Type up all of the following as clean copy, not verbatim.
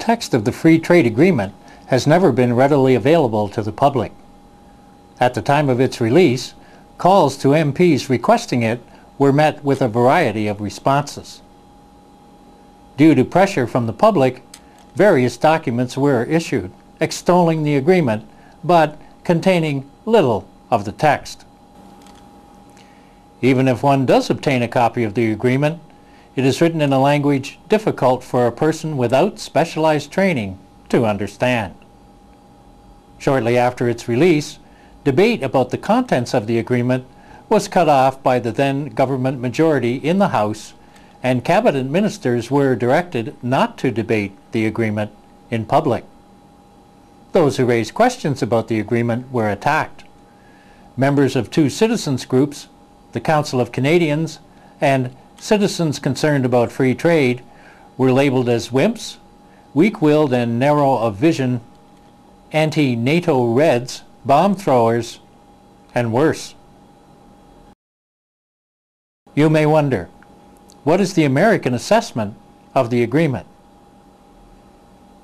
text of the Free Trade Agreement has never been readily available to the public. At the time of its release, calls to MPs requesting it were met with a variety of responses. Due to pressure from the public, various documents were issued extolling the agreement, but containing little of the text. Even if one does obtain a copy of the agreement, it is written in a language difficult for a person without specialized training to understand. Shortly after its release, debate about the contents of the agreement was cut off by the then government majority in the House, and cabinet ministers were directed not to debate the agreement in public. Those who raised questions about the agreement were attacked. Members of two citizens groups, the Council of Canadians and Citizens Concerned About Free Trade, were labeled as wimps, weak-willed and narrow of vision, anti-NATO Reds, bomb throwers, and worse. You may wonder, what is the American assessment of the agreement?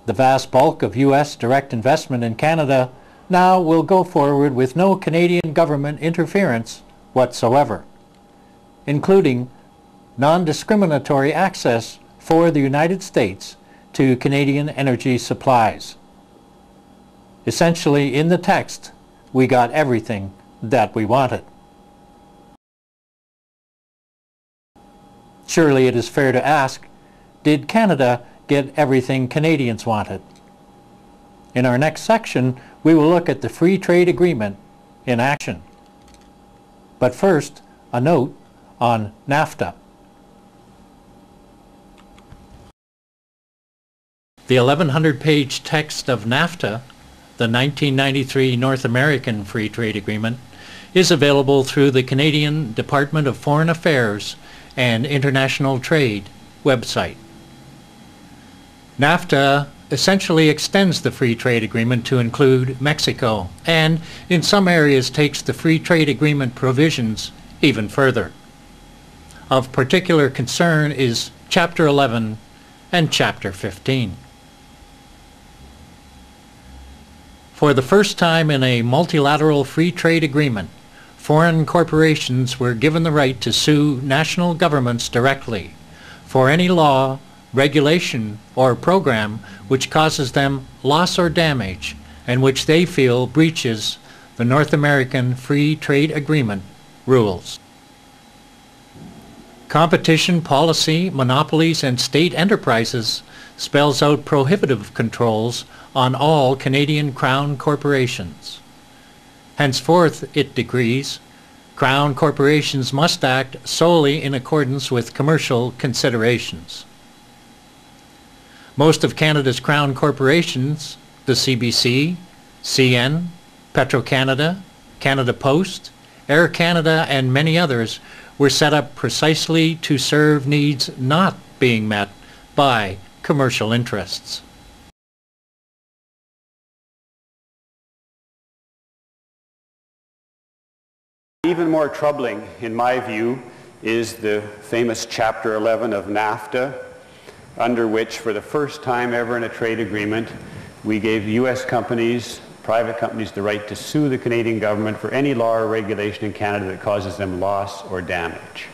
The vast bulk of U.S. direct investment in Canada now will go forward with no Canadian government interference whatsoever, including non-discriminatory access for the United States to Canadian energy supplies. Essentially, in the text, we got everything that we wanted. Surely it is fair to ask, did Canada get everything Canadians wanted? In our next section, we will look at the Free Trade Agreement in action. But first, a note on NAFTA. The 1,100-page text of NAFTA, the 1993 North American Free Trade Agreement, is available through the Canadian Department of Foreign Affairs and International Trade website. NAFTA essentially extends the Free Trade Agreement to include Mexico and, in some areas, takes the Free Trade Agreement provisions even further. Of particular concern is Chapter 11 and Chapter 15. For the first time in a multilateral free trade agreement, foreign corporations were given the right to sue national governments directly for any law, regulation, or program which causes them loss or damage and which they feel breaches the North American Free Trade Agreement rules. Competition policy, monopolies, and state enterprises spells out prohibitive controls on all Canadian Crown corporations. Henceforth, it decrees, Crown corporations must act solely in accordance with commercial considerations. Most of Canada's Crown corporations, the CBC, CN, Petro-Canada, Canada Post, Air Canada, and many others, were set up precisely to serve needs not being met by commercial interests. Even more troubling, in my view, is the famous Chapter 11 of NAFTA, under which, for the first time ever in a trade agreement, we gave U.S. companies, private companies, the right to sue the Canadian government for any law or regulation in Canada that causes them loss or damage.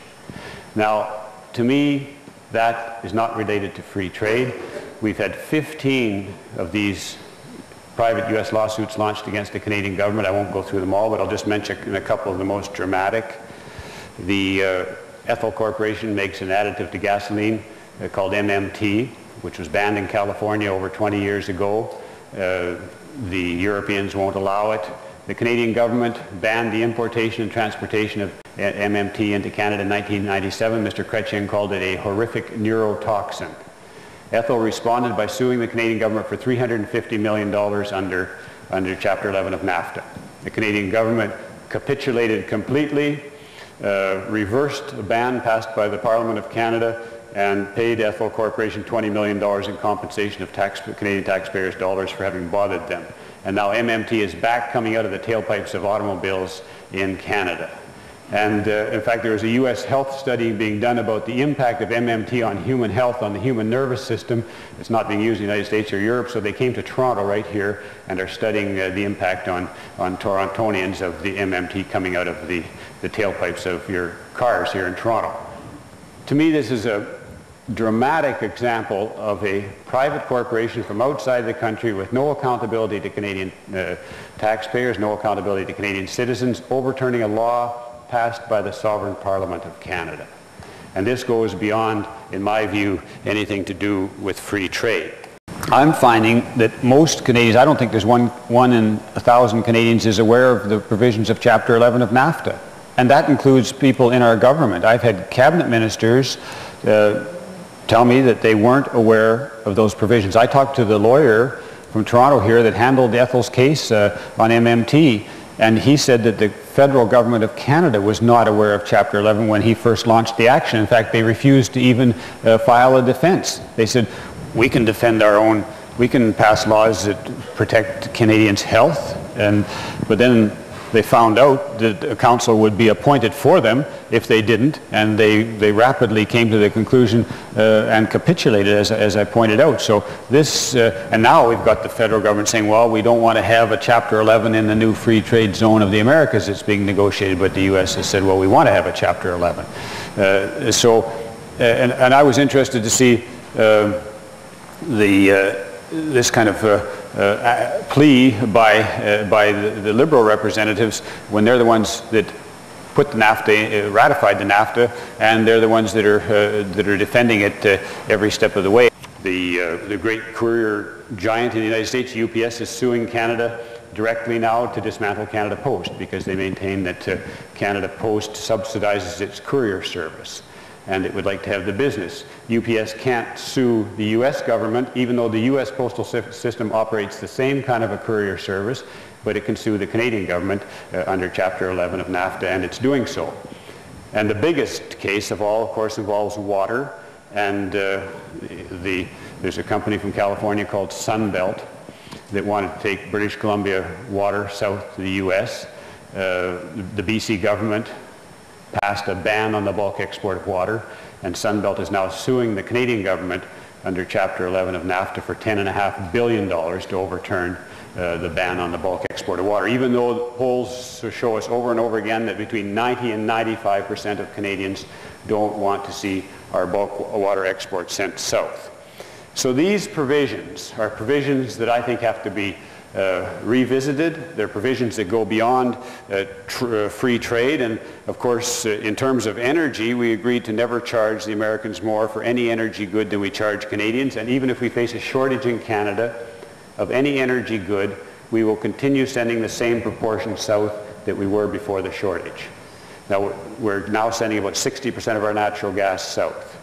Now, to me, that is not related to free trade. We've had 15 of these private U.S. lawsuits launched against the Canadian government. I won't go through them all, but I'll just mention a couple of the most dramatic. The Ethel Corporation makes an additive to gasoline called MMT, which was banned in California over 20 years ago. The Europeans won't allow it. The Canadian government banned the importation and transportation of MMT into Canada in 1997. Mr. Chrétien called it a horrific neurotoxin. Ethel responded by suing the Canadian government for $350 million under Chapter 11 of NAFTA. The Canadian government capitulated completely, reversed a ban passed by the Parliament of Canada, and paid Ethel Corporation $20 million in compensation of Canadian taxpayers' dollars for having bothered them. And now MMT is back coming out of the tailpipes of automobiles in Canada. And in fact, there was a U.S. health study being done about the impact of MMT on human health, on the human nervous system. It's not being used in the United States or Europe, so they came to Toronto right here and are studying the impact on Torontonians of the MMT coming out of the tailpipes of your cars here in Toronto. To me, this is a dramatic example of a private corporation from outside the country with no accountability to Canadian taxpayers, no accountability to Canadian citizens, overturning a law passed by the Sovereign Parliament of Canada. And this goes beyond, in my view, anything to do with free trade. I'm finding that most Canadians, I don't think there's one in 1,000 Canadians is aware of the provisions of Chapter 11 of NAFTA. And that includes people in our government. I've had cabinet ministers tell me that they weren't aware of those provisions. I talked to the lawyer from Toronto here that handled Ethel's case on MMT, and he said that the federal government of Canada was not aware of Chapter 11 when he first launched the action. In fact, they refused to even file a defense. They said, we can defend our own, we can pass laws that protect Canadians' health, but then they found out that a counsel would be appointed for them if they didn't, and they rapidly came to the conclusion and capitulated, as I pointed out. So this, and now we've got the federal government saying, well, we don't want to have a Chapter 11 in the new free trade zone of the Americas that's being negotiated, but the U.S. has said, well, we want to have a Chapter 11. And I was interested to see this kind of plea by the Liberal representatives when they're the ones that put the NAFTA, ratified the NAFTA, and they're the ones that are defending it every step of the way. The great courier giant in the United States, UPS, is suing Canada directly now to dismantle Canada Post because they maintain that Canada Post subsidizes its courier service, and it would like to have the business. UPS can't sue the U.S. government, even though the U.S. postal system operates the same kind of a courier service, but it can sue the Canadian government under Chapter 11 of NAFTA, and it's doing so. And the biggest case of all, of course, involves water, and there's a company from California called Sunbelt that wanted to take British Columbia water south to the U.S. The BC government passed a ban on the bulk export of water, and Sunbelt is now suing the Canadian government under Chapter 11 of NAFTA for $10.5 billion to overturn the ban on the bulk export of water, even though polls show us over and over again that between 90 and 95% of Canadians don't want to see our bulk water exports sent south. So these provisions are provisions that I think have to be revisited. They're provisions that go beyond free trade, and of course in terms of energy we agreed to never charge the Americans more for any energy good than we charge Canadians, and even if we face a shortage in Canada of any energy good, we will continue sending the same proportion south that we were before the shortage. Now we're now sending about 60% of our natural gas south.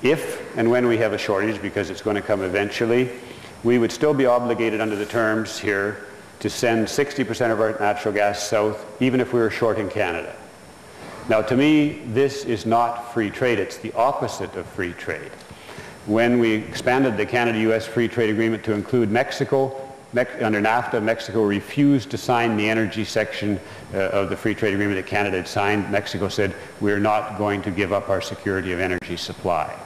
If and when we have a shortage, because it's going to come eventually, we would still be obligated under the terms here to send 60% of our natural gas south, even if we were short in Canada. Now, to me, this is not free trade. It's the opposite of free trade. When we expanded the Canada-US Free Trade Agreement to include Mexico, under NAFTA, Mexico refused to sign the energy section of the Free Trade Agreement that Canada had signed. Mexico said, we're not going to give up our security of energy supply.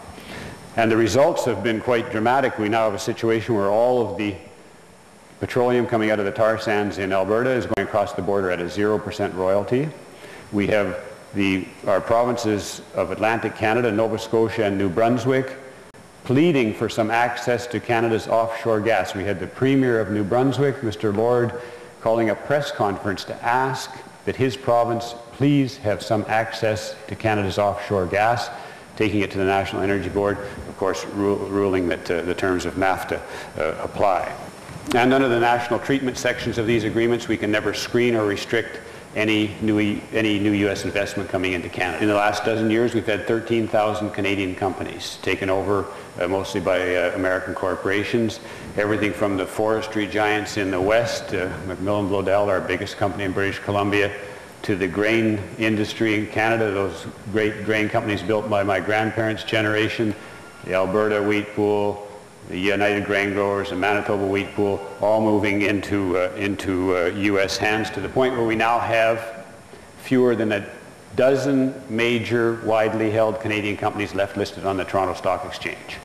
And the results have been quite dramatic. We now have a situation where all of the petroleum coming out of the tar sands in Alberta is going across the border at a 0% royalty. We have our provinces of Atlantic Canada, Nova Scotia and New Brunswick pleading for some access to Canada's offshore gas. We had the Premier of New Brunswick, Mr. Lord, calling a press conference to ask that his province please have some access to Canada's offshore gas, taking it to the National Energy Board, of course ruling that the terms of NAFTA apply. And under the national treatment sections of these agreements, we can never screen or restrict any new U.S. investment coming into Canada. In the last dozen years, we've had 13,000 Canadian companies taken over mostly by American corporations, everything from the forestry giants in the west, Macmillan Bloedel, our biggest company in British Columbia, to the grain industry in Canada, those great grain companies built by my grandparents' generation, the Alberta Wheat Pool, the United Grain Growers, the Manitoba Wheat Pool, all moving into U.S. hands to the point where we now have fewer than dozen major, widely held Canadian companies left listed on the Toronto Stock Exchange.